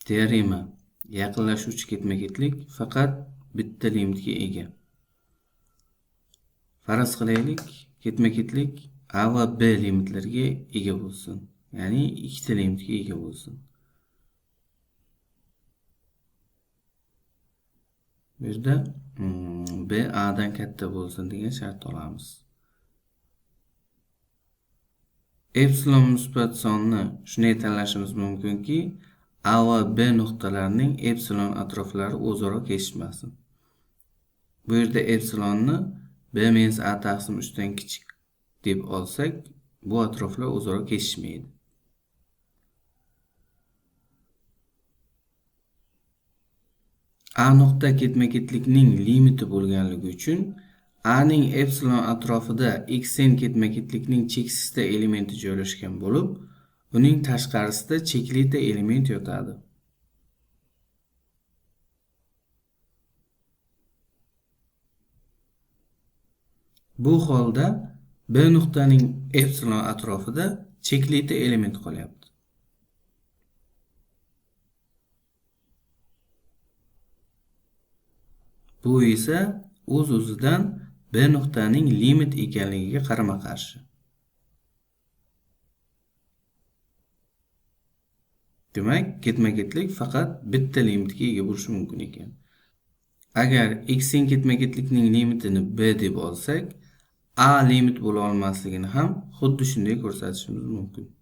Teorema. Yaqinlashuvchi ketma-ketlik faqat bitta limitga ega. Faraz qilaylik, ketma-ketlik A va B limitlarga ega bo'lsin. Ya'ni ikkita limitga ega bo'lsin. Bu yerda B A dan katta bo'lsin degan shart olamiz. Epsilon musbat sonni shunday tanlashimiz mumkinki, A va B nuqtalarining epsilon atroflari o'zaro kesishmasin. Bu yerda epsilonni B minus A taqsim 3 dan kichik deb olsak, bu atroflar o'zaro kesishmaydi. A nuqta ketma-ketlikning limiti bo'lganligi uchun A ning epsilon atrofida xn ketma-ketlikning cheksizta elementi joylashgan bo'lib, uning tashqarisida cheklita element yotadi. Bu holda B nuqtaning epsilon atrofida cheklita element qolyapti. Bu esa o'z-o'zidan B nuqtaning limit ekanligiga qarama-qarshi. Demak, ketma-ketlik faqat bitta limitga ega bo'lishi mumkin ekan. Agar xn ketma-ketlikning limitini B deb olsak, A limit bo'la olmasligini ham xuddi shunday ko'rsatishimiz mumkin.